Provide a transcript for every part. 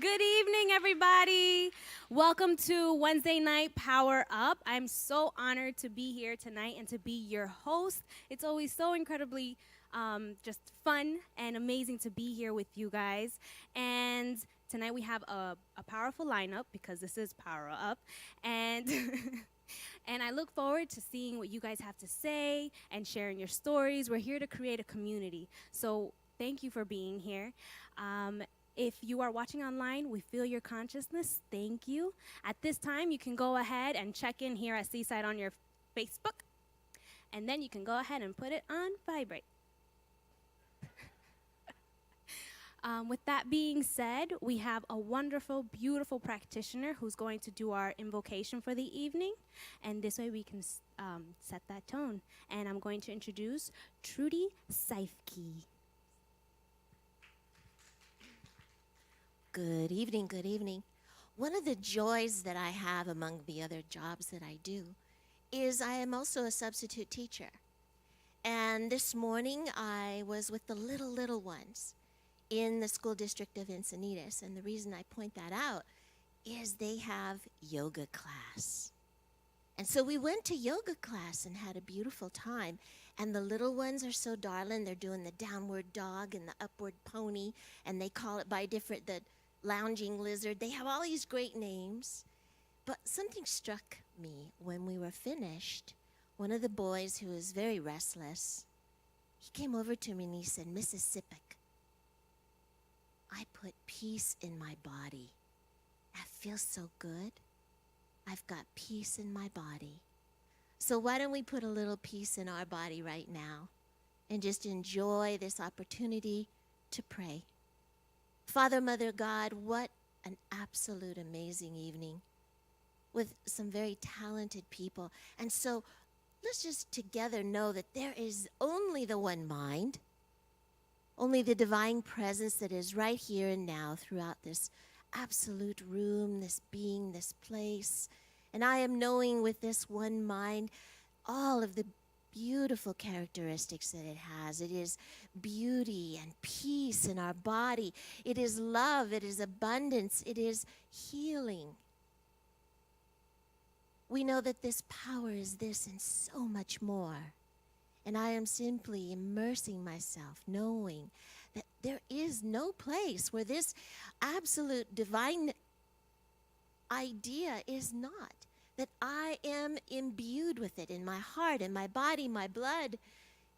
Good evening, everybody. Welcome to Wednesday Night Power Up. I'm so honored to be here tonight and to be your host. It's always so incredibly just fun and amazing to be here with you guys. And tonight we have a powerful lineup because this is Power Up. And and I look forward to seeing what you guys have to say and sharing your stories. We're here to create a community. So thank you for being here. If you are watching online, we feel your consciousness. Thank you. At this time, you can go ahead and check in here at Seaside on your Facebook. And then you can go ahead and put it on vibrate. With that being said, we have a wonderful, beautiful practitioner who's going to do our invocation for the evening. And this way we can set that tone. And I'm going to introduce Trudy Seifke. Good evening, good evening. One of the joys that I have among the other jobs that I do is I am also a substitute teacher. And this morning I was with the little ones in the school district of Encinitas. And the reason I point that out is they have yoga class. And so we went to yoga class and had a beautiful time. And the little ones are so darling. They're doing the downward dog and the upward pony. And they call it by different, the lounging lizard. They have all these great names. But something struck me when we were finished. One of the boys who was very restless, he came over to me and he said, "Mrs. Sipek, I put peace in my body. That feels so good. I've got peace in my body." So why don't we put a little peace in our body right now and just enjoy this opportunity to pray. Father, Mother God, what an absolute amazing evening with some very talented people. And so let's just together know that there is only the one mind, only the divine presence that is right here and now throughout this absolute room, this being, this place. And I am knowing with this one mind all of the beautiful characteristics that it has. It is beauty and peace in our body. It is love. It is abundance. It is healing. We know that this power is this and so much more. And I am simply immersing myself, knowing that there is no place where this absolute divine idea is not. That I am imbued with it in my heart, in my body, my blood,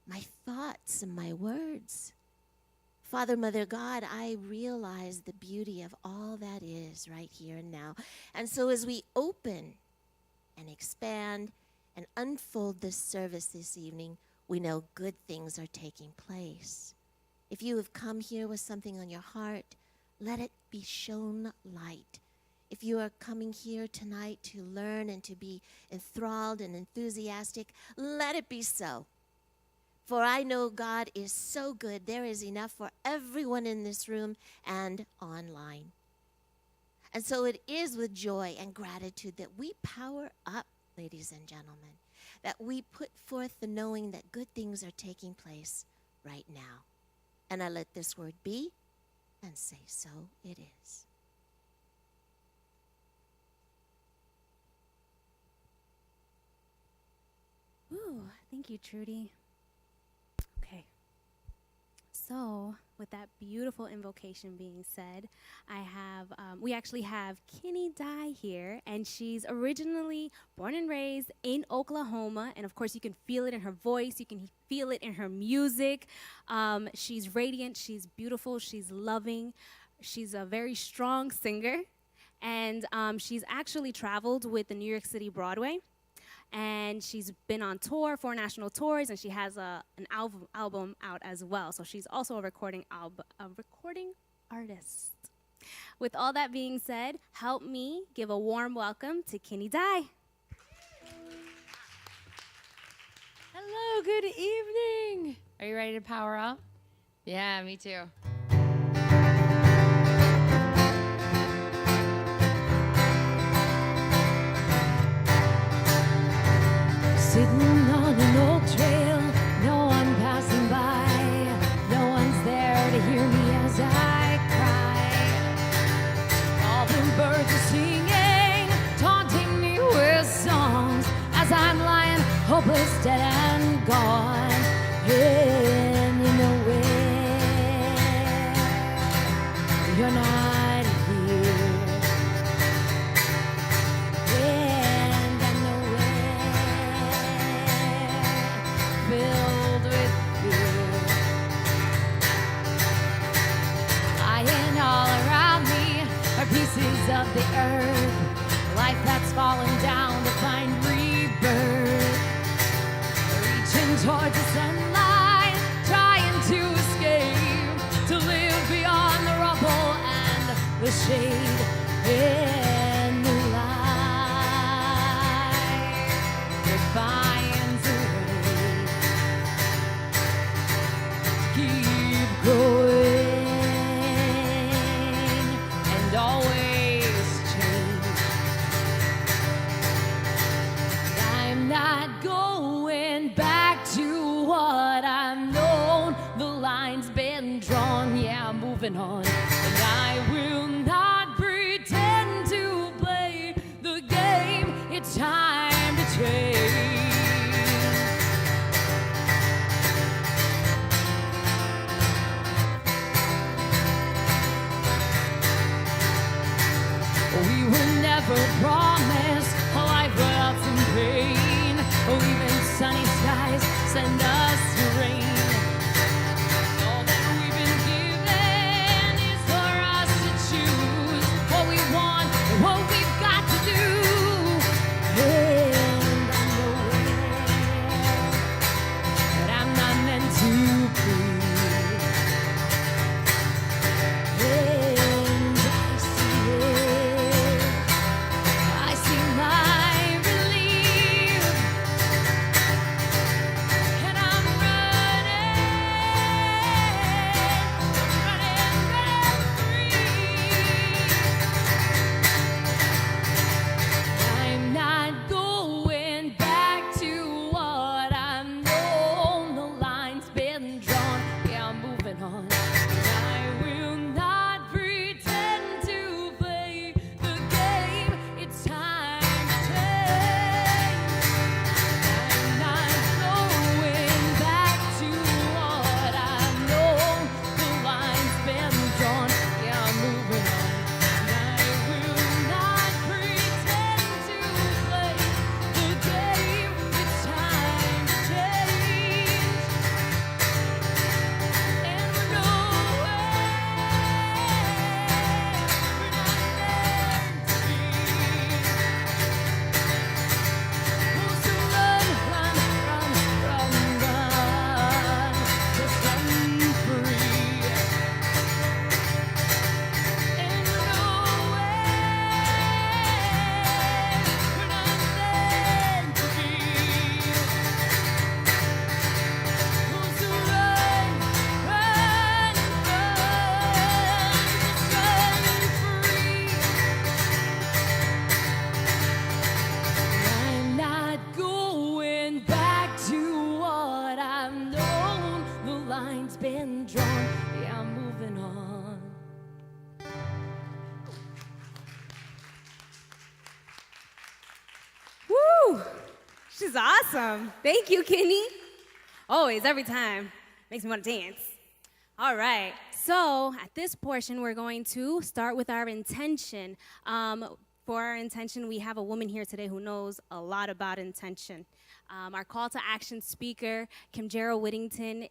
my thoughts, and my words. Father, Mother God, I realize the beauty of all that is right here and now. And so as we open and expand and unfold this service this evening, we know good things are taking place. If you have come here with something on your heart, let it be shown light. If you are coming here tonight to learn and to be enthralled and enthusiastic, let it be so. For I know God is so good. There is enough for everyone in this room and online. And so it is with joy and gratitude that we power up, ladies and gentlemen, that we put forth the knowing that good things are taking place right now. And I let this word be and say, so it is. Ooh, thank you, Trudy. Okay. So, with that beautiful invocation being said, we actually have Kenny Dye here, and she's originally born and raised in Oklahoma, and of course you can feel it in her voice, you can feel it in her music. She's radiant, she's beautiful, she's loving, she's a very strong singer, and she's actually traveled with the New York City Broadway. And she's been on tour, 4 national tours, and she has an album out as well. So she's also a recording artist. With all that being said, help me give a warm welcome to Kenny Dye. Hello, good evening. Are you ready to power up? Yeah, me too. Sitting on an old trail, no one passing by, no one's there to hear me as I cry. shade in the light that finds a way. Keep growing and always change. I'm not going back to what I've known. The line's been drawn, yeah, I'm moving on. And I will not pretend to play the game. It's time to change. We were never promised a life without some pain. Even sunny skies send us rain. All that we've been given is for us to choose what we want and what we've got to do. And I know that I'm not meant to be. And I see my relief, and I'm running free. I'm not going back to what I've known. The line's been drawn, yeah, I'm moving on. I will not pretend to play the game. It's time to change. I'm not going back to what I've known. The line's been drawn, yeah, I'm moving on. I will not pretend to play the game. It's time to change. And we're nowhere, we're not meant to be. So run, run, run, run, run, just run free. And we're nowhere, we're not meant to be. So run, run, run, just run free. I'm not going back to what I've known. The line's been drawn, yeah, I'm moving on. Woo! She's awesome. Thank you, Kenny. Always, every time. Makes me want to dance. All right. So at this portion, we're going to start with our intention. For our intention, we have a woman here today who knows a lot about intention. Our call to action speaker, Kimjera Whittington,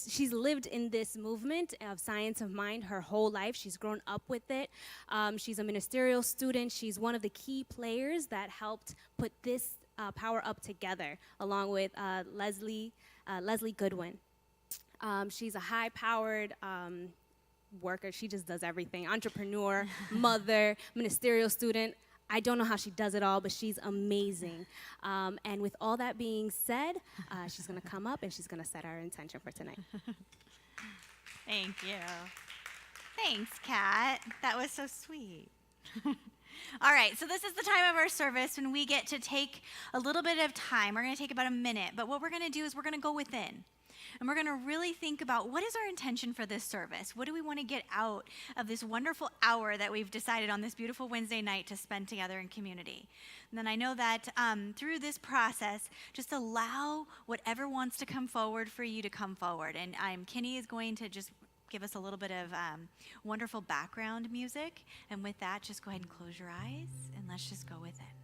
she's lived in this movement of science of mind her whole life. She's grown up with it. She's a ministerial student. She's one of the key players that helped put this Power Up together, along with Leslie Goodwin. She's a high-powered worker. She just does everything. Entrepreneur, mother, ministerial student. I don't know how she does it all, but she's amazing. And with all that being said, she's going to come up and she's going to set our intention for tonight. Thank you. Thanks, Kat. That was so sweet. All right, so this is the time of our service when we get to take a little bit of time. We're going to take about a minute, but what we're going to do is we're going to go within. And we're going to really think about what is our intention for this service? What do we want to get out of this wonderful hour that we've decided on this beautiful Wednesday night to spend together in community? And then I know that through this process, just allow whatever wants to come forward for you to come forward. And Kenny is going to just give us a little bit of wonderful background music. And with that, just go ahead and close your eyes and let's just go with it.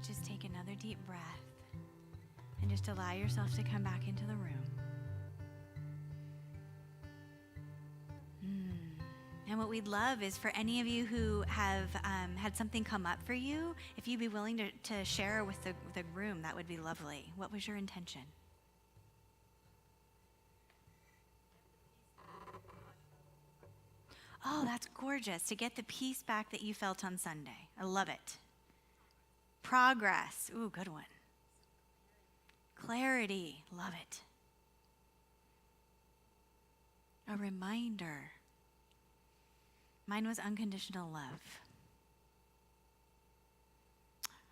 just take another deep breath and just allow yourself to come back into the room. And what we'd love is for any of you who have had something come up for you, if you'd be willing to share with the room, that would be lovely. What was your intention? Oh, that's gorgeous, to get the peace back that you felt on Sunday. I love it. Progress. Ooh, good one. Clarity. Love it. A reminder. Mine was unconditional love.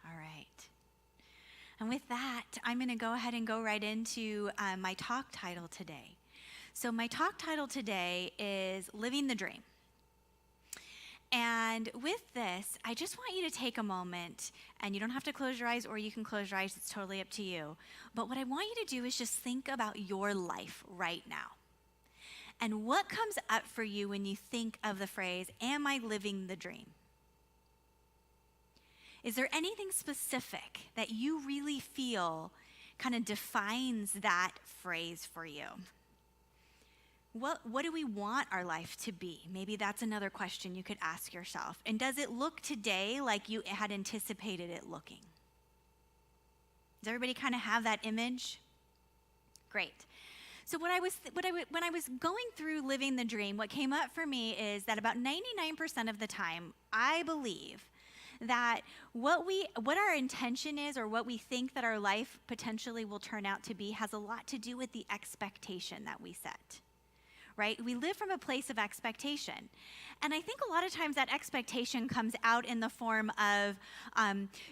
All right. And with that, I'm going to go ahead and go right into my talk title today. So my talk title today is Living the Dream. And with this, I just want you to take a moment, and you don't have to close your eyes, or you can close your eyes. It's totally up to you. But what I want you to do is just think about your life right now. And what comes up for you when you think of the phrase, am I living the dream? Is there anything specific that you really feel kind of defines that phrase for you? What do we want our life to be? Maybe that's another question you could ask yourself. And does it look today like you had anticipated it looking? Does everybody kind of have that image? Great. So when I was going through living the dream, what came up for me is that about 99% of the time, I believe that what our intention is, or what we think that our life potentially will turn out to be, has a lot to do with the expectation that we set. Right? We live from a place of expectation. And I think a lot of times that expectation comes out in the form of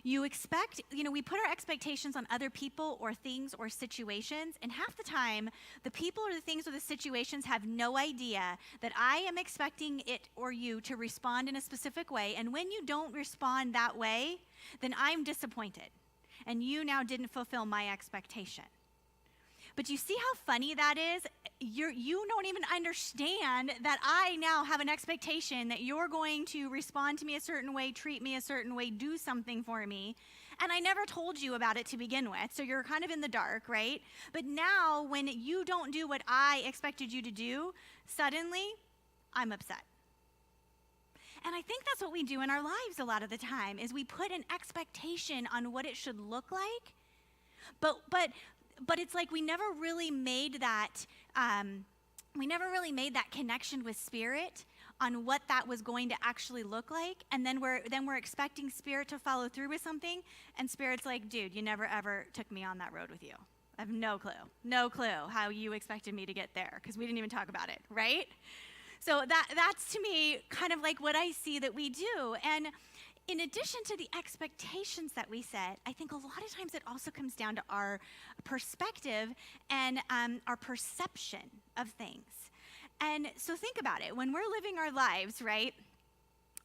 we put our expectations on other people or things or situations, and half the time, the people or the things or the situations have no idea that I am expecting it or you to respond in a specific way, and when you don't respond that way, then I'm disappointed, and you now didn't fulfill my expectation. But you see how funny that is? You don't even understand that I now have an expectation that you're going to respond to me a certain way, treat me a certain way, do something for me. And I never told you about it to begin with, so you're kind of in the dark, right? But now when you don't do what I expected you to do, suddenly I'm upset. And I think that's what we do in our lives a lot of the time, is we put an expectation on what it should look like, but it's like we never really made that connection with Spirit on what that was going to actually look like, and then we're expecting Spirit to follow through with something, and Spirit's like, dude, you never ever took me on that road with you. I have no clue how you expected me to get there, because we didn't even talk about it, right? So that's to me kind of like what I see that we do. And in addition to the expectations that we set, I think a lot of times it also comes down to our perspective and our perception of things. And so think about it. When we're living our lives, right?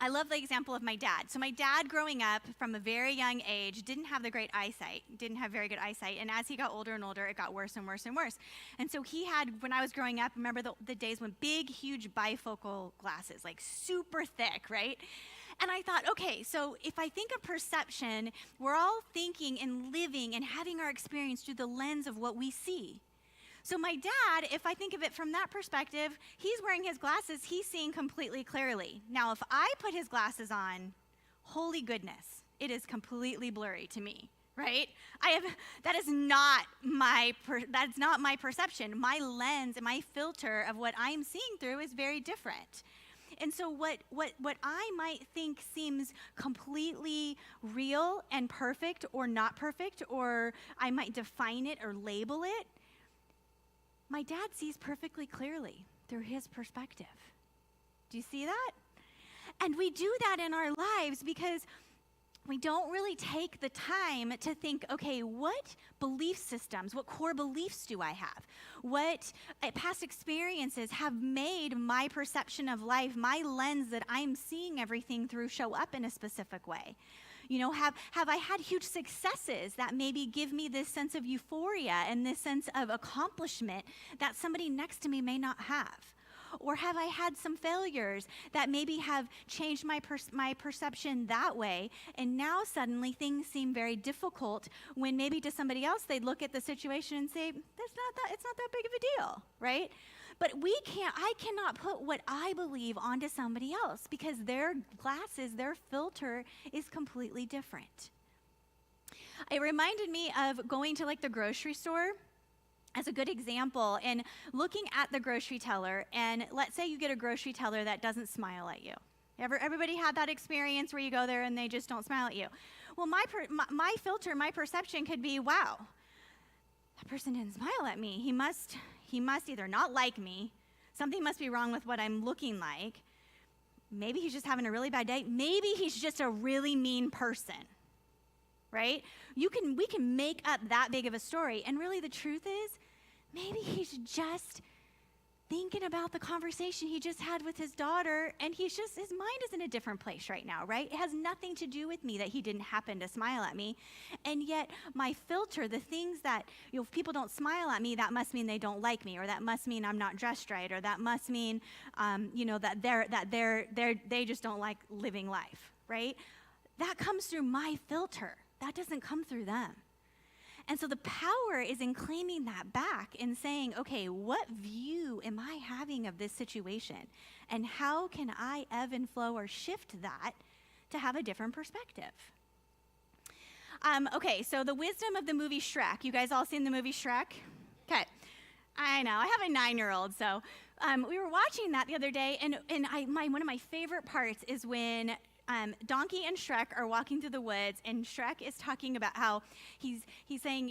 I love the example of my dad. So my dad, growing up from a very young age, didn't have very good eyesight. And as he got older and older, it got worse and worse and worse. And so he had, when I was growing up, remember the days when big, huge bifocal glasses, like super thick, right? And I thought, okay, so if I think of perception, we're all thinking and living and having our experience through the lens of what we see. So my dad, if I think of it from that perspective, he's wearing his glasses, he's seeing completely clearly. Now, if I put his glasses on, holy goodness, it is completely blurry to me, right? That's not my perception. My lens and my filter of what I'm seeing through is very different. And so what I might think seems completely real and perfect or not perfect, or I might define it or label it, my dad sees perfectly clearly through his perspective. Do you see that? And we do that in our lives because we don't really take the time to think, okay, what belief systems, what core beliefs do I have? What past experiences have made my perception of life, my lens that I'm seeing everything through, show up in a specific way? You know, have I had huge successes that maybe give me this sense of euphoria and this sense of accomplishment that somebody next to me may not have? Or have I had some failures that maybe have changed my perception that way? And now suddenly things seem very difficult when maybe to somebody else they'd look at the situation and say, it's not that big of a deal, right? But I cannot put what I believe onto somebody else because their glasses, their filter is completely different. It reminded me of going to like the grocery store as a good example and looking at the grocery teller, and let's say you get a grocery teller that doesn't smile at you. Everybody had that experience where you go there and they just don't smile at you. Well, my filter, my perception could be, wow, that person didn't smile at me. He must either not like me, something must be wrong with what I'm looking like. Maybe he's just having a really bad day. Maybe he's just a really mean person, right? We can make up that big of a story, and really the truth is, maybe he's just thinking about the conversation he just had with his daughter, and his mind is in a different place right now, right? It has nothing to do with me that he didn't happen to smile at me, and yet my filter, the things that, if people don't smile at me, that must mean they don't like me, or that must mean I'm not dressed right, or that must mean, that they just don't like living life, right? That comes through my filter. That doesn't come through them. And so the power is in claiming that back and saying, okay, what view am I having of this situation? And how can I ebb and flow or shift that to have a different perspective? Okay, so the wisdom of the movie Shrek. You guys all seen the movie Shrek? Okay. I know, I have a 9-year-old, so we were watching that the other day, and one of my favorite parts is when Donkey and Shrek are walking through the woods, and Shrek is talking about how he's saying,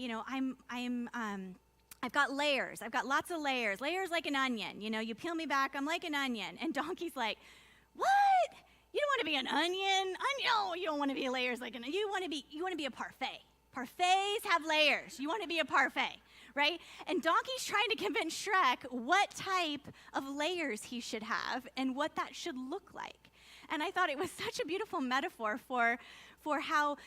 I've got layers. I've got lots of layers like an onion. You peel me back, I'm like an onion. And Donkey's like, what? You don't want to be an onion? No, you don't want to be layers like an onion. You want to be a parfait. Parfaits have layers. You want to be a parfait, right? And Donkey's trying to convince Shrek what type of layers he should have and what that should look like. And I thought it was such a beautiful metaphor for how,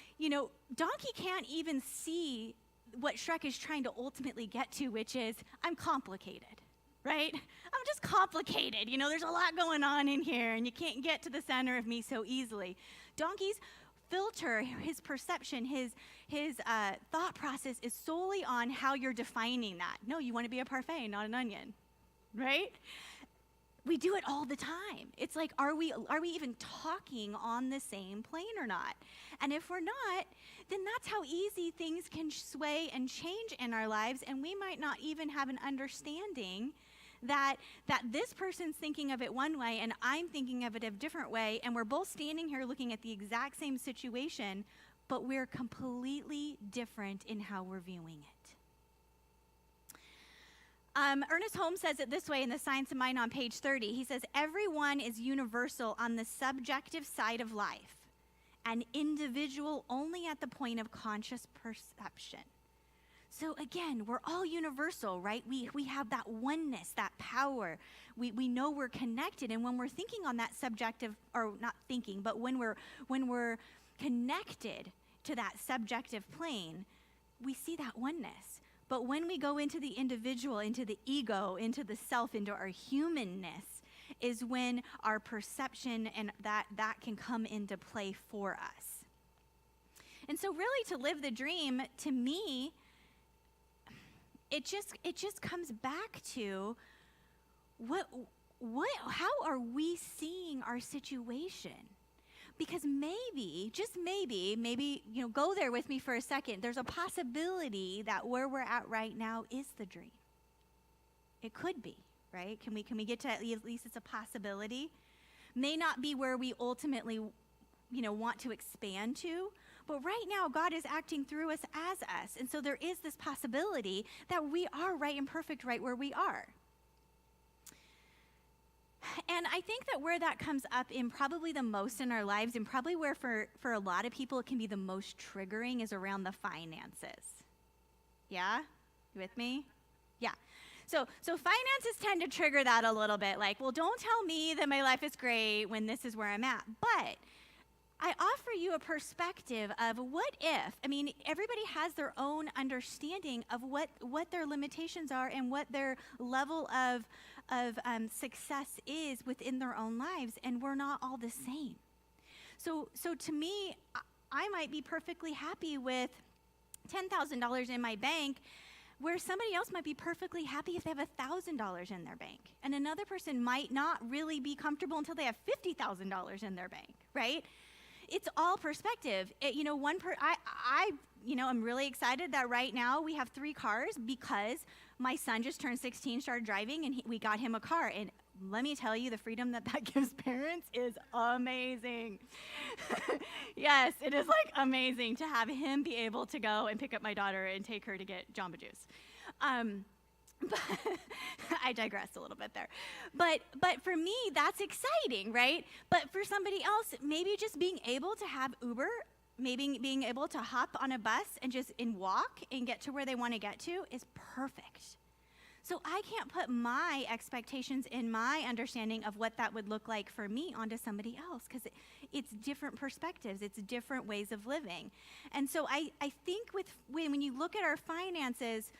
Donkey can't even see what Shrek is trying to ultimately get to, which is, I'm complicated, right? I'm just complicated. There's a lot going on in here, and you can't get to the center of me so easily. Donkey's filter, his perception, his thought process is solely on how you're defining that. No, you want to be a parfait, not an onion, right? We do it all the time. It's like, are we even talking on the same plane or not? And if we're not, then that's how easy things can sway and change in our lives, and we might not even have an understanding that this person's thinking of it one way and I'm thinking of it a different way, and we're both standing here looking at the exact same situation, but we're completely different in how we're viewing it. Ernest Holmes says it this way in The Science of Mind on page 30. He says, everyone is universal on the subjective side of life, and individual only at the point of conscious perception. So again, we're all universal, right? We have that oneness, that power. We know we're connected, and when we're thinking on that subjective, or not thinking, but when we're connected to that subjective plane, we see that oneness. But when we go into the individual, into the ego, into the self, into our humanness, is when our perception and that can come into play for us. And so really, to live the dream, to me, it just comes back to how are we seeing our situation? Because maybe, just maybe, go there with me for a second. There's a possibility that where we're at right now is the dream. It could be, right? Can we get to at least it's a possibility? May not be where we ultimately, want to expand to, but right now God is acting through us as us. And so there is this possibility that we are right and perfect right where we are. And I think that where that comes up in probably the most in our lives, and probably where for a lot of people it can be the most triggering, is around the finances. Yeah? You with me? Yeah. So finances tend to trigger that a little bit, like, well, don't tell me that my life is great when this is where I'm at. But I offer you a perspective of what if. I mean, everybody has their own understanding of what their limitations are and what their level of success is within their own lives, and we're not all the same. So to me, I might be perfectly happy with $10,000 in my bank, where somebody else might be perfectly happy if they have $1,000 in their bank. And another person might not really be comfortable until they have $50,000 in their bank, right? It's all perspective. I'm really excited that right now we have 3 cars because my son just turned 16, started driving, and we got him a car. And let me tell you, the freedom that gives parents is amazing. Yes, it is like amazing to have him be able to go and pick up my daughter and take her to get Jamba Juice. But I digressed a little bit there. But for me, that's exciting, right? But for somebody else, maybe just being able to have Uber, maybe being able to hop on a bus and walk and get to where they want to get to is perfect. So I can't put my expectations in my understanding of what that would look like for me onto somebody else, because it's different perspectives, it's different ways of living. And so I think when you look at our finances,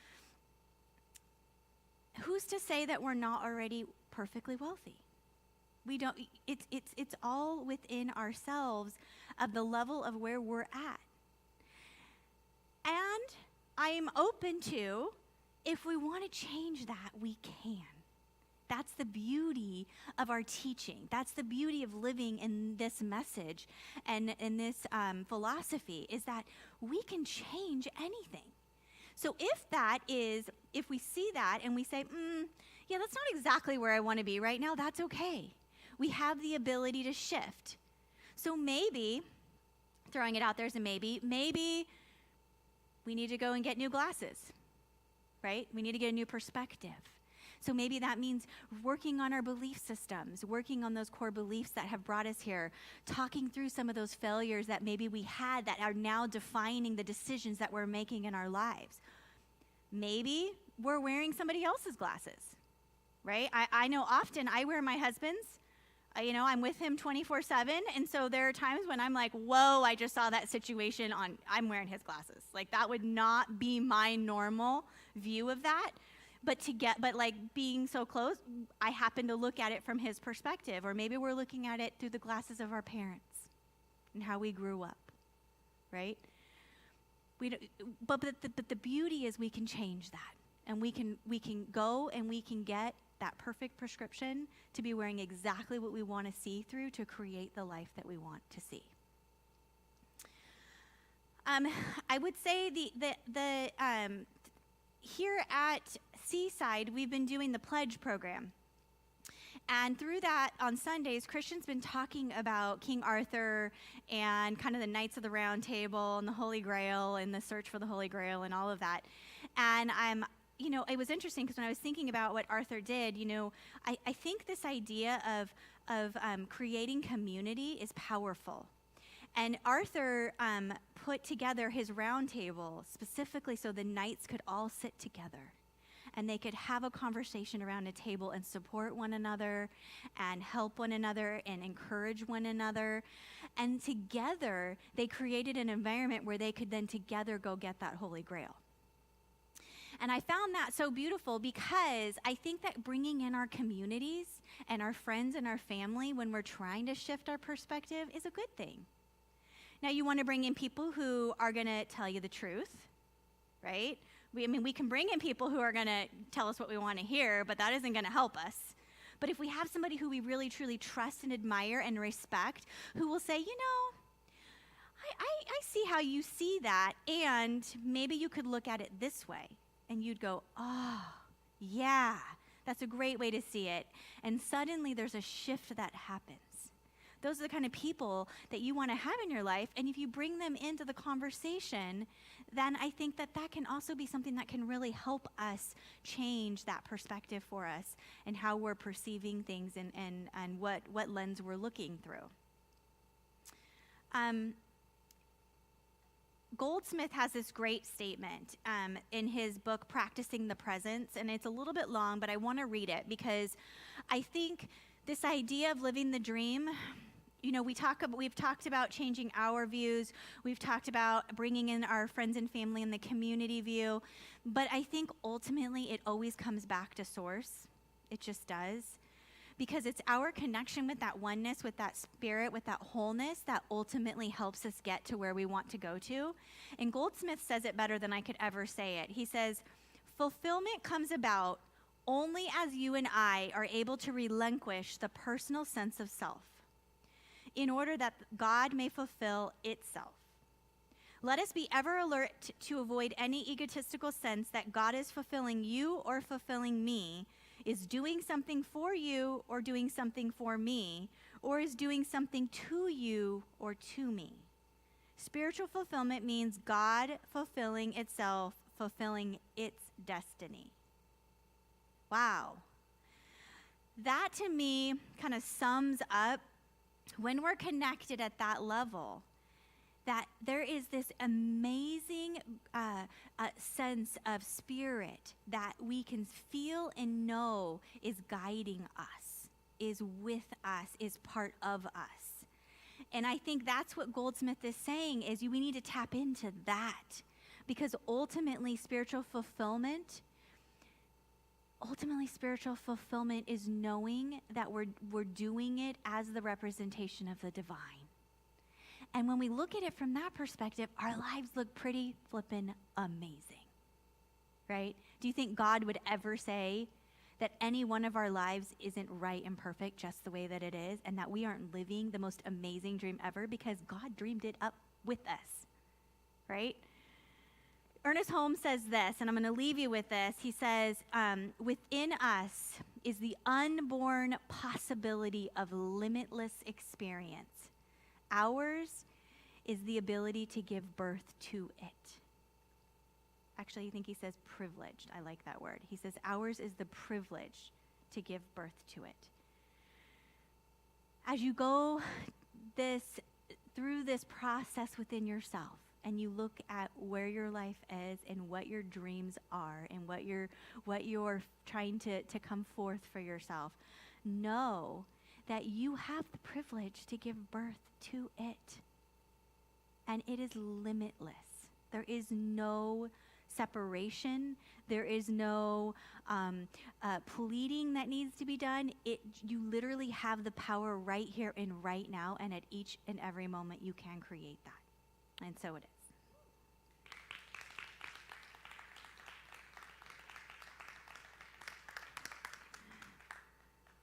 who's to say that we're not already perfectly wealthy? We don't. It's all within ourselves of the level of where we're at. And I am open to, if we want to change that, we can. That's the beauty of our teaching. That's the beauty of living in this message and in this philosophy, is that we can change anything. So if we see that and we say, yeah, that's not exactly where I want to be right now, that's okay. We have the ability to shift. So maybe, throwing it out there as a maybe we need to go and get new glasses, right? We need to get a new perspective. So maybe that means working on our belief systems, working on those core beliefs that have brought us here, talking through some of those failures that maybe we had that are now defining the decisions that we're making in our lives. Maybe we're wearing somebody else's glasses, right? I know often I wear my husband's. I'm with him 24/7, and so there are times when I'm like, whoa, I just saw that situation I'm wearing his glasses. Like, that would not be my normal view of that. But being so close, I happen to look at it from his perspective, or maybe we're looking at it through the glasses of our parents and how we grew up, right? But the beauty is we can change that, and we can go and we can get that perfect prescription to be wearing exactly what we want to see through to create the life that we want to see. I would say here at Seaside, we've been doing the Pledge program. And through that, on Sundays, Christian's been talking about King Arthur and kind of the Knights of the Round Table and the Holy Grail and the search for the Holy Grail and all of that. And it was interesting because when I was thinking about what Arthur did, I think this idea of creating community is powerful. And Arthur put together his round table specifically so the knights could all sit together and they could have a conversation around a table and support one another and help one another and encourage one another. And together, they created an environment where they could then together go get that Holy Grail. And I found that so beautiful because I think that bringing in our communities and our friends and our family when we're trying to shift our perspective is a good thing. Now, you want to bring in people who are going to tell you the truth, right? We can bring in people who are going to tell us what we want to hear, but that isn't going to help us. But if we have somebody who we really, truly trust and admire and respect, who will say, I see how you see that, and maybe you could look at it this way. And you'd go, oh, yeah, that's a great way to see it. And suddenly there's a shift that happens. Those are the kind of people that you want to have in your life. And if you bring them into the conversation, then I think that can also be something that can really help us change that perspective for us and how we're perceiving things and what lens we're looking through. Goldsmith has this great statement in his book, Practicing the Presence, and it's a little bit long, but I want to read it because I think this idea of living the dream we've talked about changing our views. We've talked about bringing in our friends and family and the community view. But I think ultimately it always comes back to source. It just does. Because it's our connection with that oneness, with that spirit, with that wholeness that ultimately helps us get to where we want to go to. And Goldsmith says it better than I could ever say it. He says, fulfillment comes about only as you and I are able to relinquish the personal sense of self in order that God may fulfill itself. Let us be ever alert to avoid any egotistical sense that God is fulfilling you or fulfilling me, is doing something for you or doing something for me, or is doing something to you or to me. Spiritual fulfillment means God fulfilling itself, fulfilling its destiny. Wow. That to me kind of sums up when we're connected at that level, that there is this amazing sense of spirit that we can feel and know is guiding us, is with us, is part of us. And I think that's what Goldsmith is saying, is we need to tap into that, because ultimately spiritual fulfillment is knowing that we're doing it as the representation of the divine. And when we look at it from that perspective, our lives look pretty flippin' amazing, right? Do you think God would ever say that any one of our lives isn't right and perfect just the way that it is, and that we aren't living the most amazing dream ever because God dreamed it up with us, right? Ernest Holmes says this, and I'm going to leave you with this. He says, within us is the unborn possibility of limitless experience. Ours is the ability to give birth to it. Actually, I think he says privileged. I like that word. He says ours is the privilege to give birth to it. As you go through this process within yourself, and you look at where your life is and what your dreams are and what you're trying to come forth for yourself, know that you have the privilege to give birth to it. And it is limitless. There is no separation. There is no pleading that needs to be done. You literally have the power right here and right now, and at each and every moment you can create that. And so it is.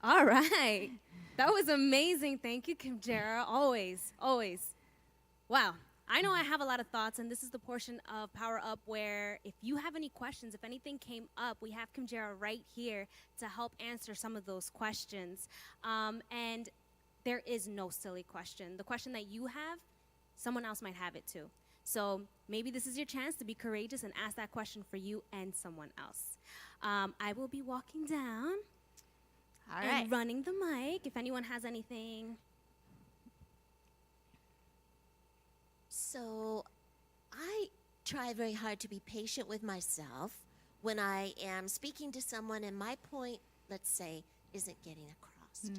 All right. That was amazing. Thank you, Kimjera. Always, always. Wow. I know I have a lot of thoughts, and this is the portion of Power Up where if you have any questions, if anything came up, we have Kimjera right here to help answer some of those questions. And there is no silly question. The question that you have, someone else might have it too. So maybe this is your chance to be courageous and ask that question for you and someone else. I will be walking down. All right. And running the mic, if anyone has anything. So I try very hard to be patient with myself when I am speaking to someone and my point, let's say, isn't getting across.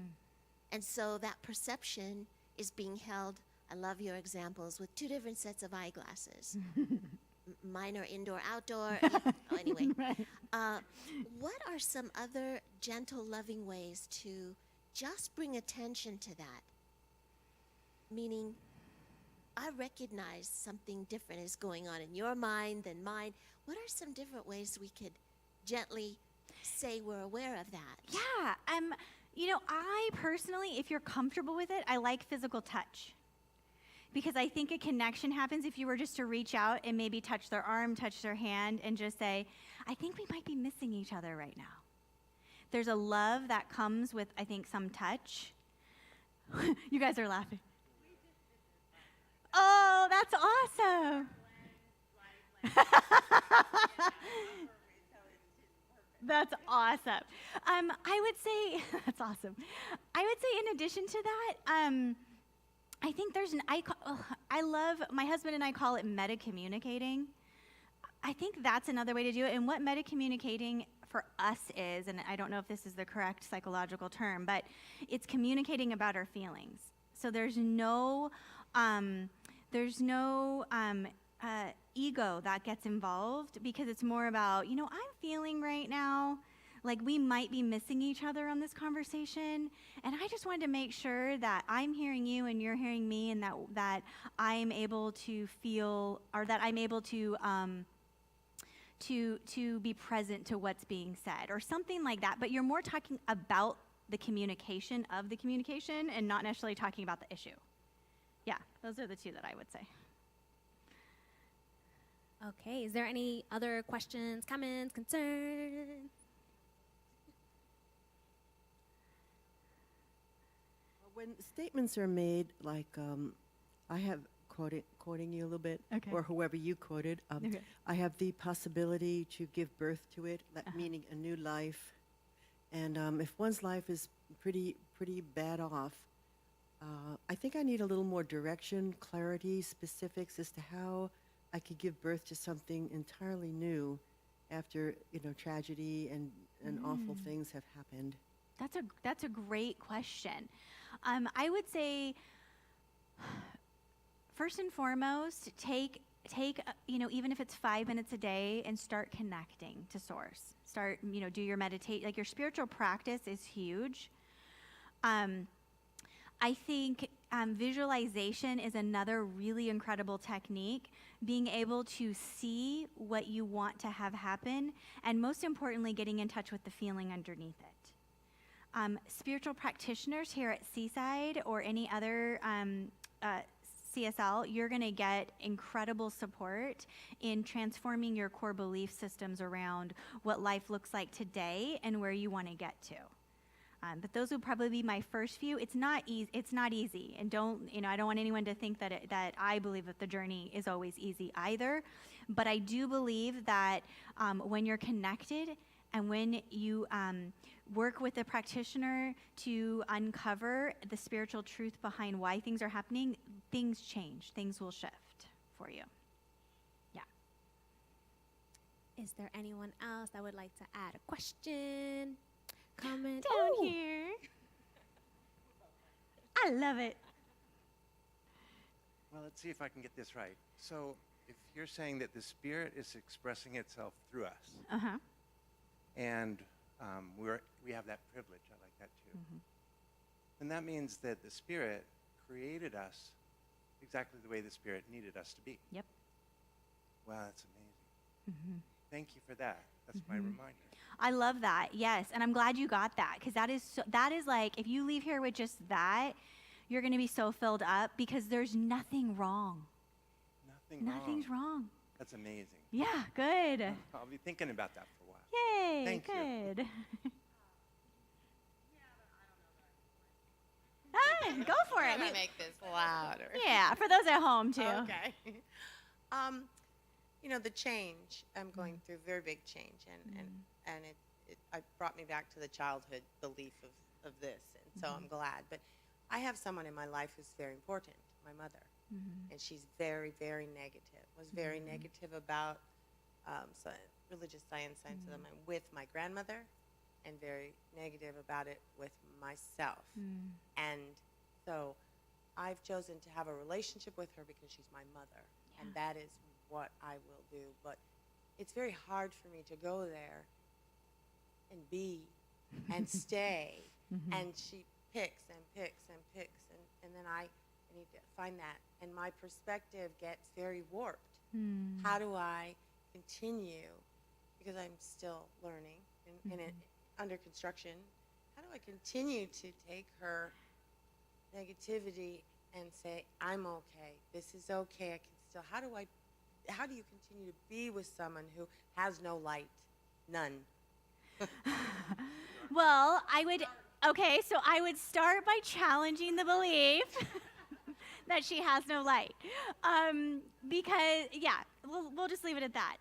And so that perception is being held, I love your examples, with two different sets of eyeglasses. Mine are indoor, outdoor. Anyway. Right. What are some other gentle, loving ways to just bring attention to that? Meaning, I recognize something different is going on in your mind than mine. What are some different ways we could gently say we're aware of that? Yeah. I personally, if you're comfortable with it, I like physical touch. Because I think a connection happens if you were just to reach out and maybe touch their arm, touch their hand, and just say, I think we might be missing each other right now. There's a love that comes with, I think, some touch. You guys are laughing. Oh, that's awesome. That's awesome. I would say, that's awesome. I would say in addition to that, I think there's I love, my husband and I call it meta-communicating. I think that's another way to do it. And what meta-communicating for us is, and I don't know if this is the correct psychological term, but it's communicating about our feelings. So there's no ego that gets involved, because it's more about, I'm feeling right now like we might be missing each other on this conversation, and I just wanted to make sure that I'm hearing you and you're hearing me, and that I'm able to feel, or that I'm able to be present to what's being said, or something like that. But you're more talking about the communication of the communication and not necessarily talking about the issue. Yeah, those are the two that I would say. Okay, is there any other questions, comments, concerns? When statements are made, like I have quoting you a little bit, Okay. or whoever you quoted, Okay. I have the possibility to give birth to it, meaning a new life. And if one's life is pretty bad off, I think I need a little more direction, clarity, specifics as to how I could give birth to something entirely new after tragedy and awful things have happened. That's a great question. I would say, first and foremost, take even if it's 5 minutes a day, and start connecting to Source. Start, do your meditate. Like, your spiritual practice is huge. I think visualization is another really incredible technique. Being able to see what you want to have happen, and most importantly, getting in touch with the feeling underneath it. Spiritual practitioners here at Seaside or any other CSL, you're going to get incredible support in transforming your core belief systems around what life looks like today and where you want to get to. But those would probably be my first few. It's not easy, and I don't want anyone to think that I believe that the journey is always easy either. But I do believe that when you're connected, and when you work with a practitioner to uncover the spiritual truth behind why things are happening, things change. Things will shift for you. Yeah. Is there anyone else that would like to add a question, comment? Down here. I love it. Well, let's see if I can get this right. So, if you're saying that the Spirit is expressing itself through us, Uh-huh. and we have that privilege, I like that too, then that means that the Spirit created us exactly the way the Spirit needed us to be. Yep. Wow, that's amazing. Thank you for that. That's my reminder. I love that. Yes, and I'm glad you got that, because that is like, if you leave here with just that, you're going to be so filled up, because there's nothing wrong. Nothing's wrong. That's amazing. Yeah, good. I'll be thinking about that for a while. Yay, Thank you. good. Ah, go for it. I'm gonna make this louder. Yeah, for those at home too. Okay. The change I'm going through, very big change, and it brought me back to the childhood belief of this, and so I'm glad. But I have someone in my life who's very important, my mother, and she's very, very negative. Was very negative about religious science of them, and with my grandmother, and very negative about it with myself. And so I've chosen to have a relationship with her because she's my mother, and that is what I will do. But it's very hard for me to go there and be and stay, and she picks and picks and picks, and then I need to find that, and my perspective gets very warped. How do I continue, because I'm still learning and under construction, how do I continue to take her negativity and say, I'm okay, this is okay, I can still, how do you continue to be with someone who has no light? None. Well, I would start by challenging the belief that she has no light. Because, yeah, we'll just leave it at that.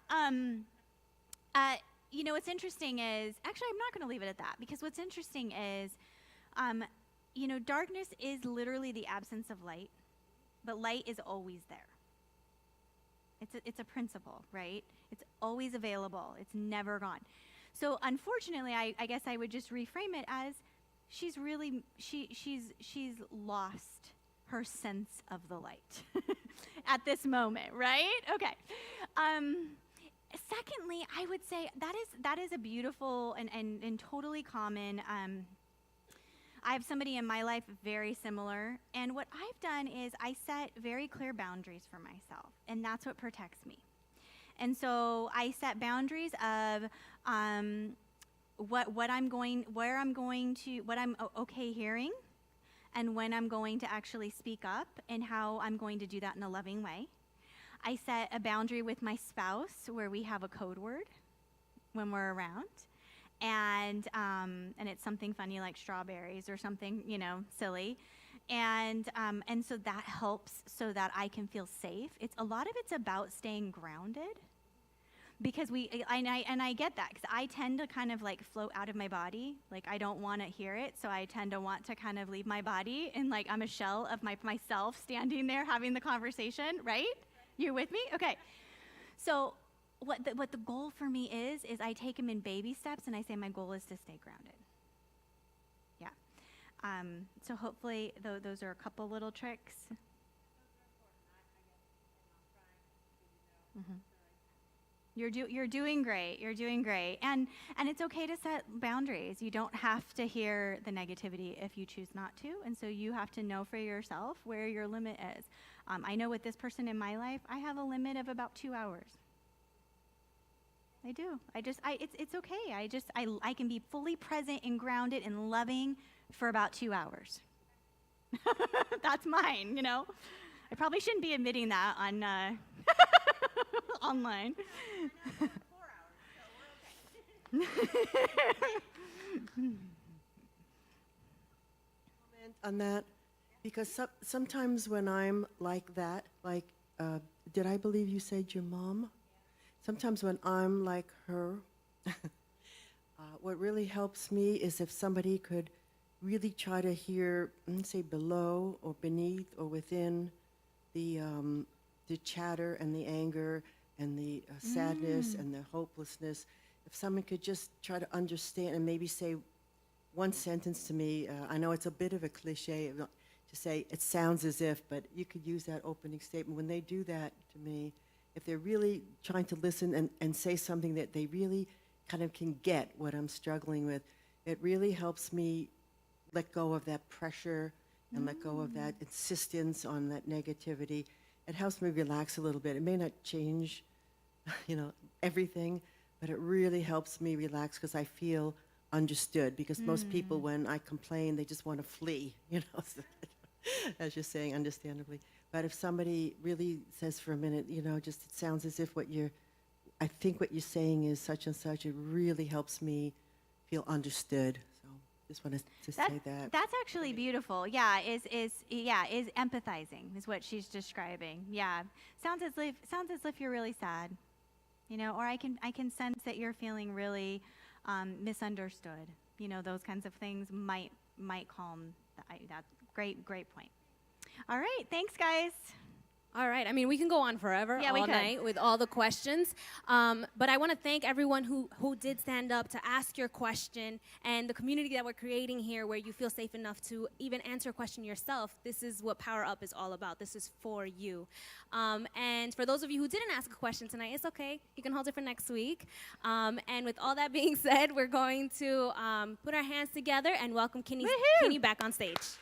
What's interesting is, actually, I'm not going to leave it at that, because what's interesting is, darkness is literally the absence of light, but light is always there. It's a principle, right? It's always available. It's never gone. So unfortunately, I guess I would just reframe it as she's lost her sense of the light at this moment, right? Okay. Secondly, I would say that is a beautiful and totally common. I have somebody in my life very similar, and what I've done is I set very clear boundaries for myself, and that's what protects me. And so I set boundaries of what I'm okay hearing, and when I'm going to actually speak up, and how I'm going to do that in a loving way. I set a boundary with my spouse where we have a code word when we're around. And it's something funny like strawberries or something, silly. And so that helps so that I can feel safe. A lot of it's about staying grounded, because I get that, because I tend to kind of like float out of my body. Like, I don't want to hear it, so I tend to want to kind of leave my body, and like I'm a shell of myself standing there having the conversation, right? You with me? Okay. So what the goal for me is I take them in baby steps, and I say my goal is to stay grounded. Yeah. So hopefully those are a couple little tricks. Mm-hmm. You're doing great. You're doing great. And it's okay to set boundaries. You don't have to hear the negativity if you choose not to. And so you have to know for yourself where your limit is. I know with this person in my life, I have a limit of about 2 hours. I do. It's okay. I can be fully present and grounded and loving for about 2 hours. That's mine, I probably shouldn't be admitting that on online. 4 hours, so we're okay. Comment on that, because sometimes when I'm like that, did I believe you said your mom? Sometimes when I'm like her, what really helps me is if somebody could really try to hear, say, below or beneath or within the chatter and the anger and the sadness and the hopelessness. If someone could just try to understand and maybe say one sentence to me. I know it's a bit of a cliche to say it sounds as if, but you could use that opening statement. When they do that to me, if they're really trying to listen and say something that they really kind of can get what I'm struggling with, it really helps me let go of that pressure and let go of that insistence on that negativity. It helps me relax a little bit. It may not change, everything, but it really helps me relax because I feel understood. Because most people, when I complain, they just want to flee, as you're saying, understandably. But if somebody really says for a minute, just it sounds as if I think what you're saying is such and such, it really helps me feel understood. So just wanted to say that. That's actually beautiful. Yeah, is empathizing is what she's describing. Yeah, sounds as if you're really sad, or I can sense that you're feeling really misunderstood. Those kinds of things might calm that. Great point. All right, thanks, guys. All right. I mean, we can go on forever, Yeah, we all could. night with all the questions. But I want to thank everyone who did stand up to ask your question, and the community that we're creating here where you feel safe enough to even answer a question yourself. This is what Power Up is all about. This is for you. And for those of you who didn't ask a question tonight, it's okay. You can hold it for next week. And with all that being said, we're going to put our hands together and welcome Kinney back on stage.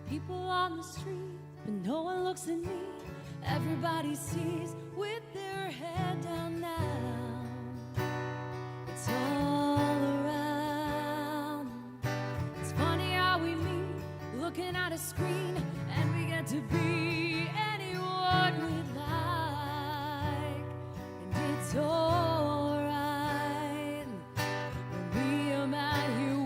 People on the street, but no one looks at me. Everybody sees with their head down now. It's all around. It's funny how we meet, looking at a screen, and we get to be anyone we like. And it's all right. When we are mad, you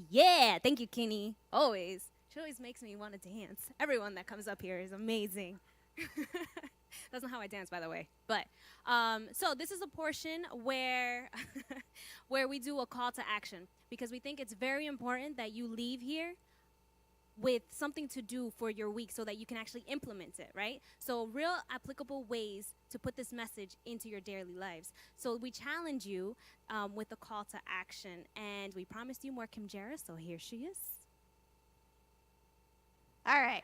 Yeah, thank you, Kenny. Always. She always makes me want to dance. Everyone that comes up here is amazing. That's not how I dance, by the way. But so this is a portion where where we do a call to action, because we think it's very important that you leave here with something to do for your week so that you can actually implement it, right? So real applicable ways to put this message into your daily lives. So we challenge you with a call to action, and we promised you more Kimjera, so here she is. All right.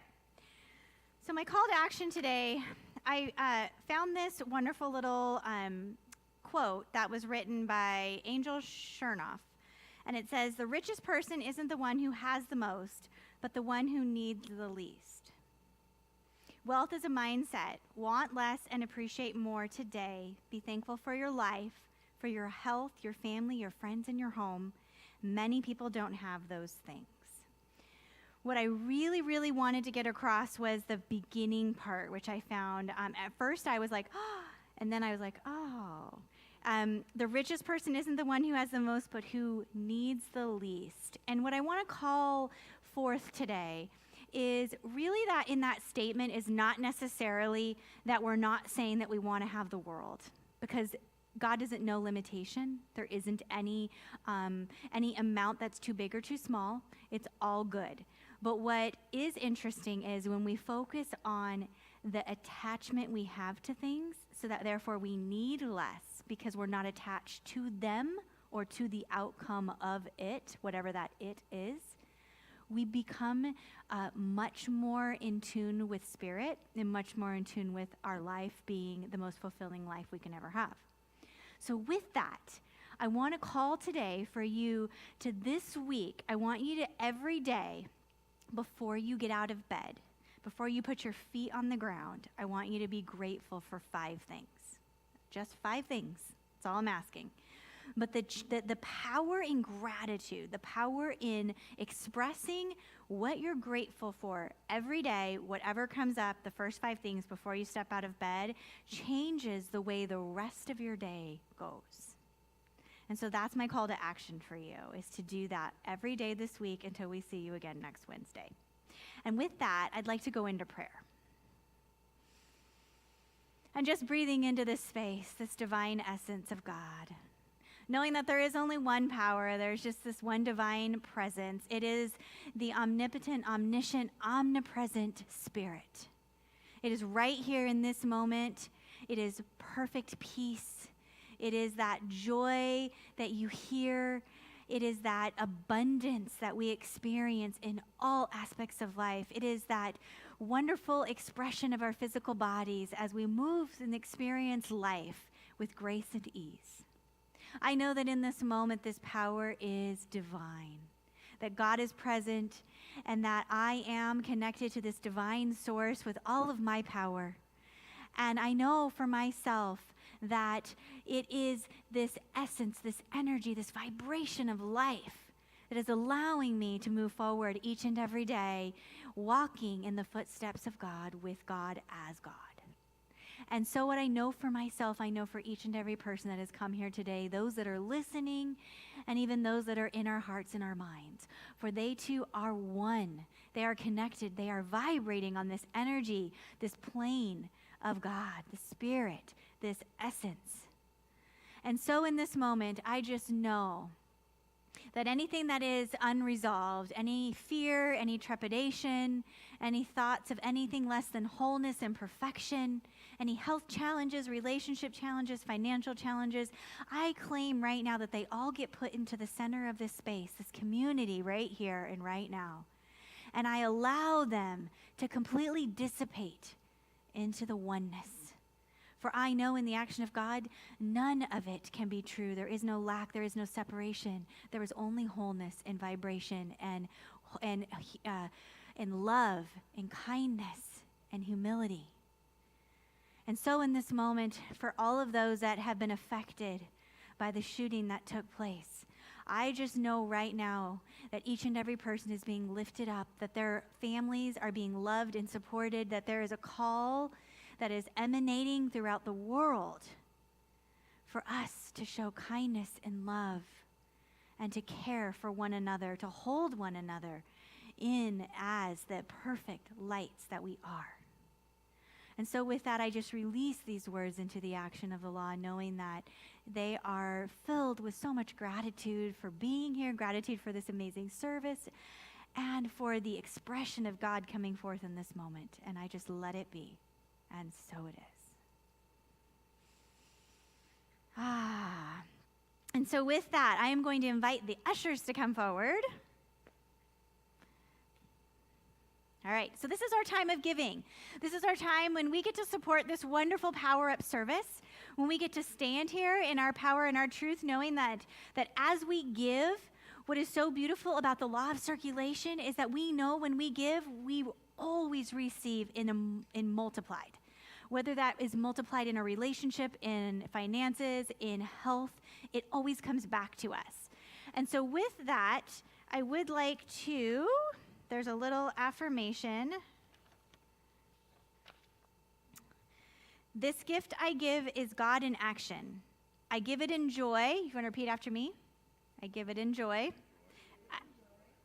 So my call to action today, I found this wonderful little quote that was written by Angel Chernoff. And it says, "The richest person isn't the one who has the most, but the one who needs the least." Wealth is a mindset. Want less and appreciate more today. Be thankful for your life, for your health, your family, your friends, and your home. Many people don't have those things. What I really, really wanted to get across was the beginning part, which I found, at first I was like, oh, and then I was like, oh. The richest person isn't the one who has the most, but who needs the least. And what I want to call forth today is really that in that statement is not necessarily that we're not saying that we want to have the world, because God doesn't know limitation. There isn't any amount that's too big or too small. It's all good. But what is interesting is when we focus on the attachment we have to things, so that therefore we need less because we're not attached to them or to the outcome of it, whatever that it is, we become much more in tune with spirit and much more in tune with our life being the most fulfilling life we can ever have. So with that, I want to call today for you to this week. I want you to every day, before you get out of bed, before you put your feet on the ground, I want you to be grateful for 5 things. Just 5 things. That's all I'm asking. But the power in gratitude, the power in expressing what you're grateful for every day, whatever comes up, the first 5 things before you step out of bed, changes the way the rest of your day goes. And so that's my call to action for you, is to do that every day this week until we see you again next Wednesday. And with that, I'd like to go into prayer. And just breathing into this space, this divine essence of God. Knowing that there is only one power, there's just this one divine presence. It is the omnipotent, omniscient, omnipresent Spirit. It is right here in this moment. It is perfect peace. It is that joy that you hear. It is that abundance that we experience in all aspects of life. It is that wonderful expression of our physical bodies as we move and experience life with grace and ease. I know that in this moment, this power is divine, that God is present, and that I am connected to this divine source with all of my power. And I know for myself that it is this essence, this energy, this vibration of life that is allowing me to move forward each and every day, walking in the footsteps of God with God as God. And so what I know for myself, I know for each and every person that has come here today, those that are listening, and even those that are in our hearts and our minds, for they too are one. They are connected. They are vibrating on this energy, this plane of God, the Spirit, this essence. And so in this moment, I just know that anything that is unresolved, any fear, any trepidation, any thoughts of anything less than wholeness and perfection, any health challenges, relationship challenges, financial challenges, I claim right now that they all get put into the center of this space, this community right here and right now. And I allow them to completely dissipate into the oneness. For I know in the action of God, none of it can be true. There is no lack. There is no separation. There is only wholeness and vibration and love and kindness and humility. And so in this moment, for all of those that have been affected by the shooting that took place, I just know right now that each and every person is being lifted up, that their families are being loved and supported, that there is a call that is emanating throughout the world for us to show kindness and love and to care for one another, to hold one another in as the perfect lights that we are. And so with that, I just release these words into the action of the law, knowing that they are filled with so much gratitude for being here, gratitude for this amazing service, and for the expression of God coming forth in this moment. And I just let it be. And so it is. And so with that, I am going to invite the ushers to come forward. All right, so this is our time of giving. This is our time when we get to support this wonderful Power Up service, when we get to stand here in our power and our truth, knowing that as we give, what is so beautiful about the law of circulation is that we know when we give, we always receive in multiplied. Whether that is multiplied in a relationship, in finances, in health, it always comes back to us. And so with that, I would like to... There's a little affirmation. This gift I give is God in action. I give it in joy. You want to repeat after me? I give it in joy.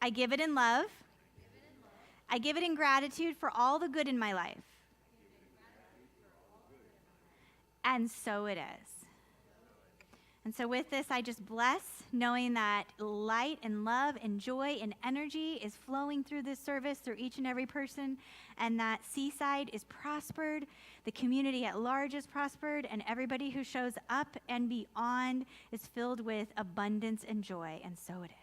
I give it in love. I give it in gratitude for all the good in my life. And so it is. And so with this, I just bless, knowing that light and love and joy and energy is flowing through this service, through each and every person, and that Seaside is prospered, the community at large is prospered, and everybody who shows up and beyond is filled with abundance and joy, and so it is.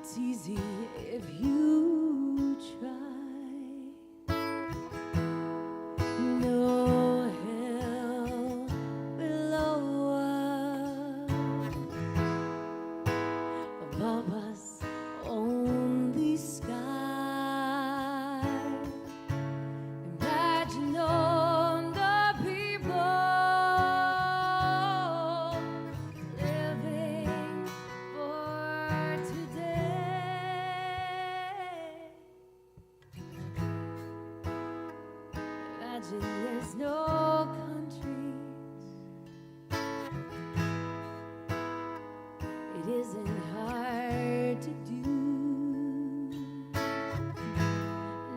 It's easy if you try. No hell below us, above us only sky. Imagine on the people living for today. Imagine there's no countries. It isn't hard to do.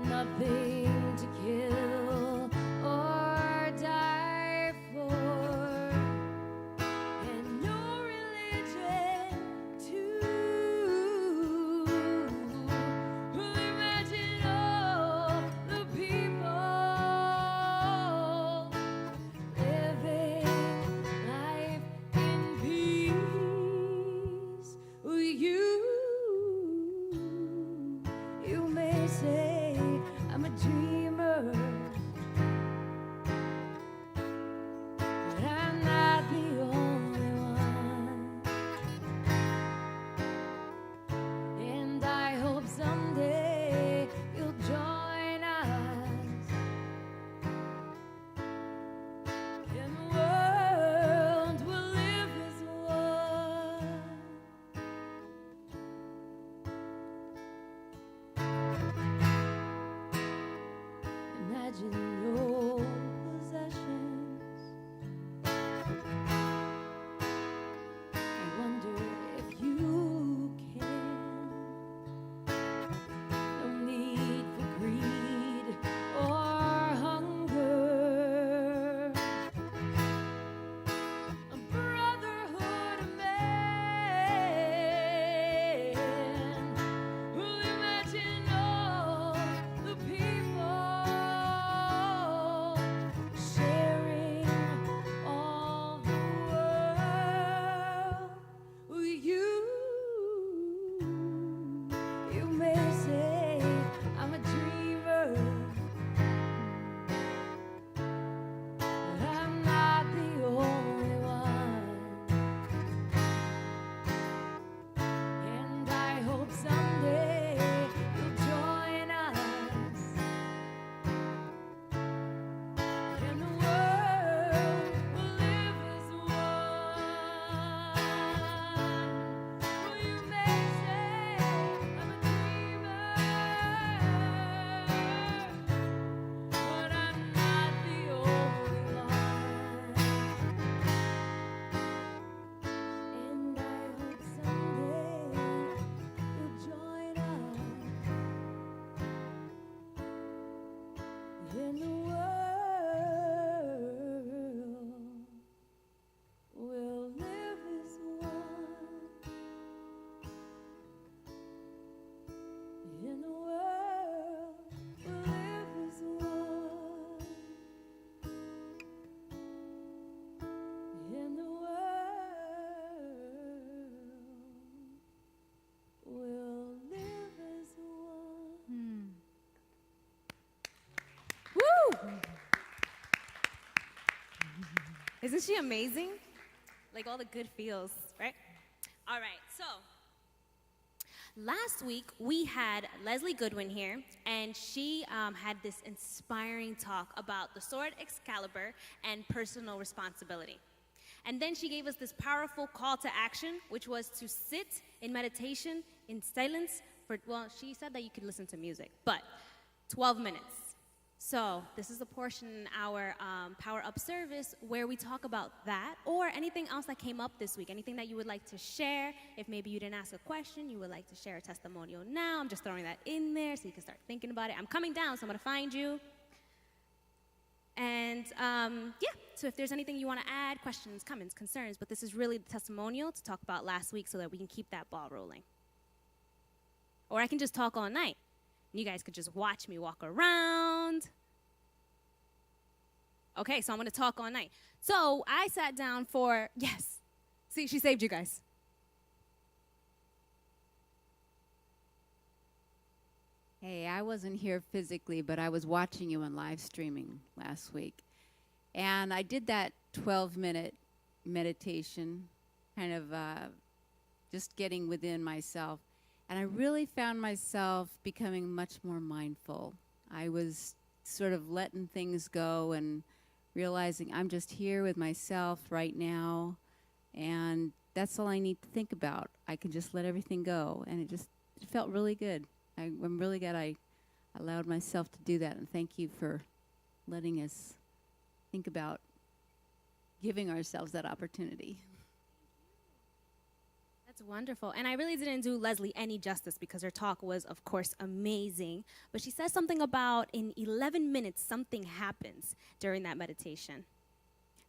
Nothing to kill or die for, and no religion too. Well, imagine all the people in the world will live as one. In the world will live as one. In the world will live as one. Woo! Isn't she amazing? Like all the good feels, right? All right, so last week we had Leslie Goodwin here, and she had this inspiring talk about the sword Excalibur and personal responsibility. And then she gave us this powerful call to action, which was to sit in meditation in silence for, well, she said that you could listen to music, but 12 minutes. So this is a portion in our Power Up service where we talk about that or anything else that came up this week, anything that you would like to share. If maybe you didn't ask a question, you would like to share a testimonial now. I'm just throwing that in there so you can start thinking about it. I'm coming down, so I'm going to find you. And yeah, so if there's anything you want to add, questions, comments, concerns, but this is really the testimonial to talk about last week so that we can keep that ball rolling. Or I can just talk all night. You guys could just watch me walk around. Okay, so I'm going to talk all night. So I sat down for, yes. See, she saved you guys. Hey, I wasn't here physically, but I was watching you on live streaming last week. And I did that 12-minute meditation, kind of just getting within myself. And I really found myself becoming much more mindful. I was sort of letting things go and realizing I'm just here with myself right now, and that's all I need to think about. I can just let everything go, and it felt really good. I'm really glad I allowed myself to do that, and thank you for letting us think about giving ourselves that opportunity. That's wonderful. And I really didn't do Leslie any justice because her talk was, of course, amazing. But she says something about in 11 minutes, something happens during that meditation.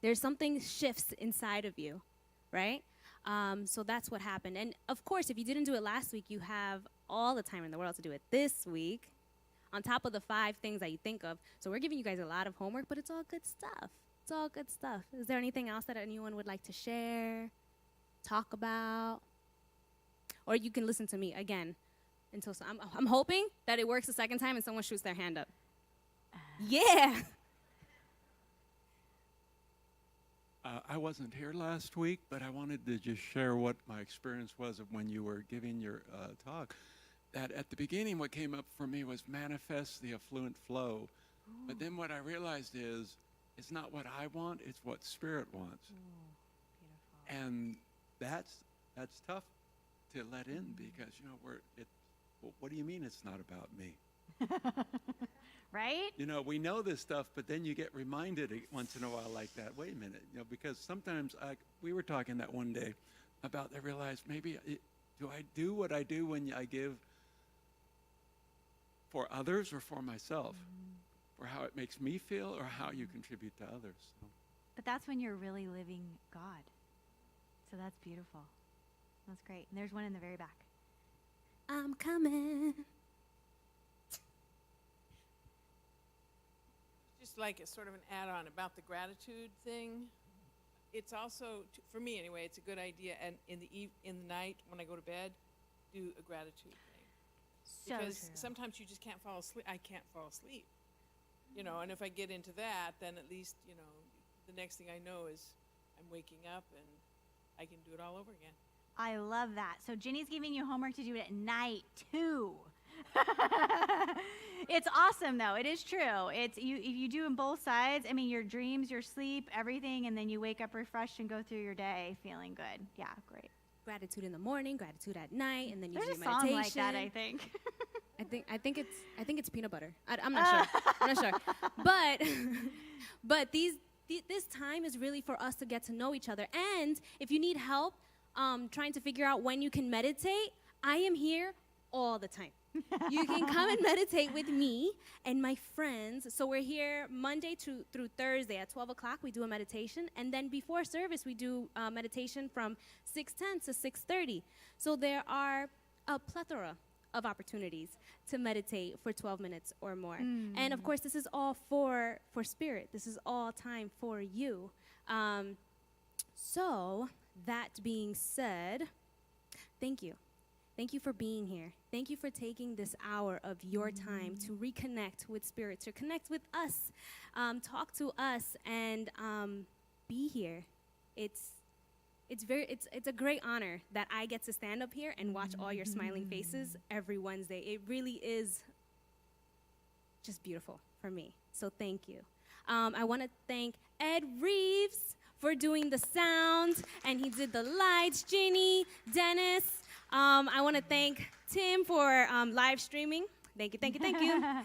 There's something shifts inside of you, right? So that's what happened. And, of course, if you didn't do it last week, you have all the time in the world to do it this week on top of the 5 things that you think of. So we're giving you guys a lot of homework, but it's all good stuff. It's all good stuff. Is there anything else that anyone would like to share, talk about? Or you can listen to me again until I'm hoping that it works the second time and someone shoots their hand up. Yeah. I wasn't here last week, but I wanted to just share what my experience was of when you were giving your talk. That at the beginning, what came up for me was manifest the affluent flow. Ooh. But then what I realized is it's not what I want, it's what Spirit wants. Ooh, beautiful. And that's tough to let in because, you know, what do you mean it's not about me? Right? You know, we know this stuff, but then you get reminded once in a while like that. Wait a minute, you know, because sometimes we were talking that one day about I realized maybe do I do what I do when I give for others or for myself? For how it makes me feel or how you contribute to others? So. But that's when you're really living God. So that's beautiful. That's great. And there's one in the very back. I'm coming. Just like a sort of an add-on about the gratitude thing. It's also, for me anyway, it's a good idea. And in the night when I go to bed, do a gratitude thing. So because true. sometimes you just can't fall asleep. I can't fall asleep. You know, and if I get into that, then at least, you know, the next thing I know is I'm waking up and I can do it all over again. I love that. So Ginny's giving you homework to do it at night too. It's awesome though. It is true. It's if you do on both sides. I mean, your dreams, your sleep, everything, and then you wake up refreshed and go through your day feeling good. Yeah, great. Gratitude in the morning, gratitude at night, and then you There's do a your song meditation. like that, I think. I think it's peanut butter. I'm not sure. I'm not sure. But this time is really for us to get to know each other. And if you need help trying to figure out when you can meditate, I am here all the time. You can come and meditate with me and my friends. So we're here Monday through Thursday at 12 o'clock. We do a meditation. And then before service, we do meditation from 6:10 to 6:30. So there are a plethora of opportunities to meditate for 12 minutes or more. And of course, this is all for spirit. This is all time for you. So that being said, thank you. Thank you for being here. Thank you for taking this hour of your time to reconnect with spirit, to connect with us, talk to us, and be here. It's a great honor that I get to stand up here and watch all your smiling faces every Wednesday. It really is just beautiful for me. So thank you. I want to thank Ed Reeves for doing the sound, and he did the lights. Ginny, Dennis. I want to thank Tim for live streaming. Thank you, thank you, thank you.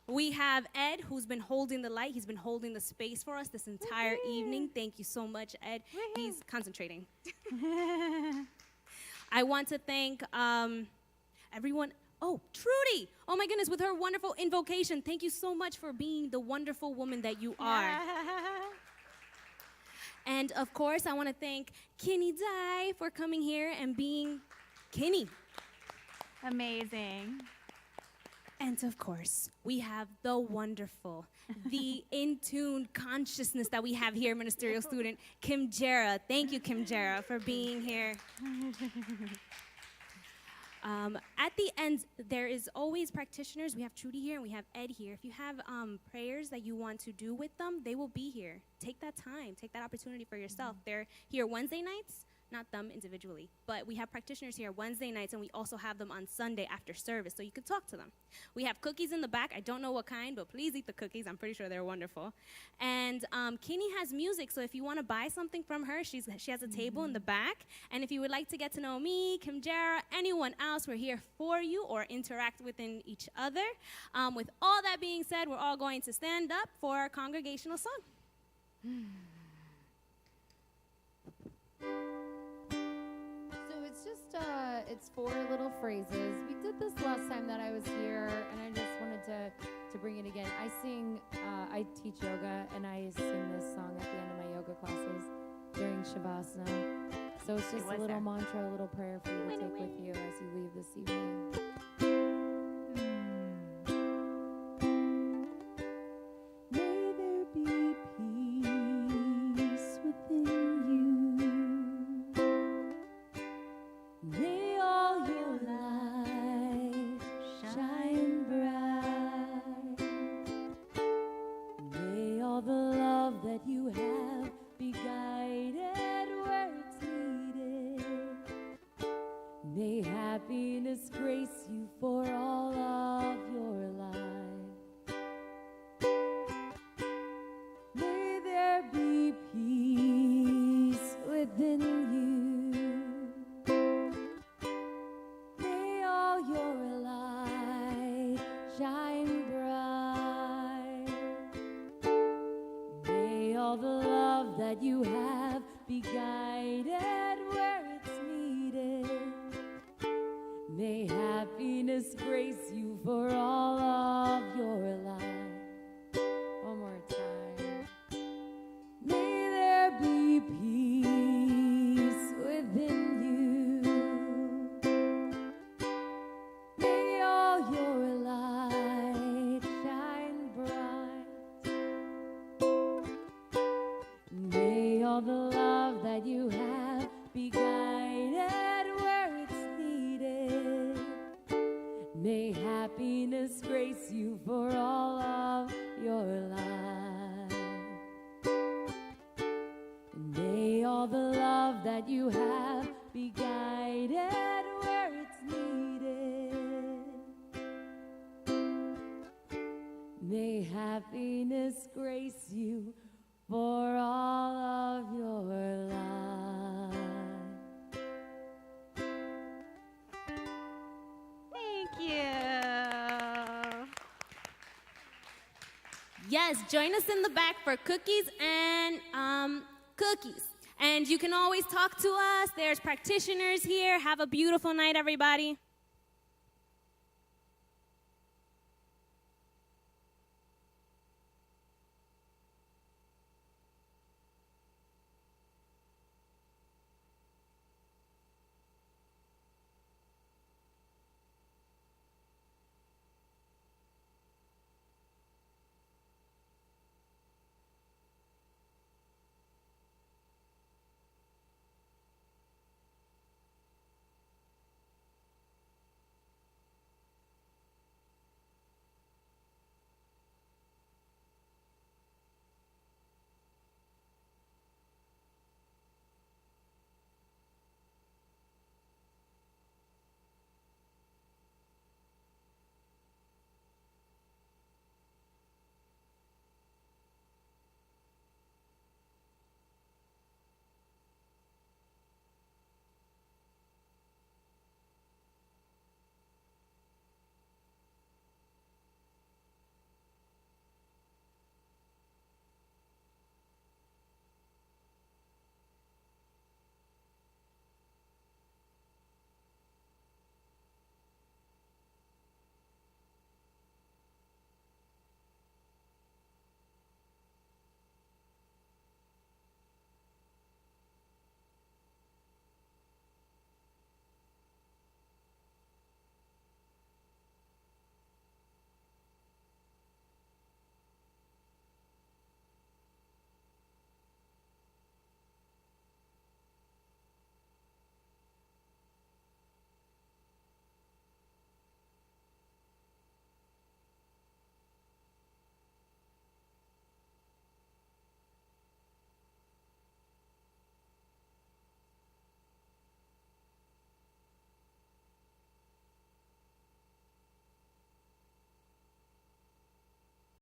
We have Ed, who's been holding the light. He's been holding the space for us this entire evening. Thank you so much, Ed. He's concentrating. I want to thank everyone. Oh, Trudy. Oh, my goodness, with her wonderful invocation. Thank you so much for being the wonderful woman that you are. And, of course, I want to thank Kinney Dye for coming here and being Kinney. Amazing. And, of course, we have the wonderful, the in-tuned consciousness that we have here, ministerial student, Kimjera. Thank you, Kimjera, for being here. At the end, there is always practitioners. We have Trudy here and we have Ed here. If you have prayers that you want to do with them, they will be here. Take that time. Take that opportunity for yourself. They're here Wednesday nights, not them individually, but we have practitioners here Wednesday nights, and we also have them on Sunday after service, so you can talk to them. We have cookies in the back. I don't know what kind, but please eat the cookies. I'm pretty sure they're wonderful. And Kinney has music, so if you want to buy something from her, she has a table in the back. And if you would like to get to know me, Kimjera, anyone else, we're here for you, or interact within each other. With all that being said, we're all going to stand up for our congregational song. It's 4 little phrases. We did this last time that I was here, and I just wanted to bring it again. I teach yoga, and I sing this song at the end of my yoga classes during Shavasana. So it's just a little mantra, a little prayer for you to take with you as you leave this evening. May there be peace within you. May all your light shine bright. May all the love that you have be guided where it's needed. May happiness grace you for all of your life. May there be peace within you. May all your light shine bright. May all the love that you have be guided where it's needed. May happiness grace you for all of your life. One more time. May there be peace within you. May all your light shine bright. May all the love that you have be guided where it's needed. May happiness grace you for all of your life. May all the love that you have be guided where it's needed. May happiness grace you for all of your life. Thank you. Yes, join us in the back for cookies and cookies. And you can always talk to us. There's practitioners here. Have a beautiful night, everybody.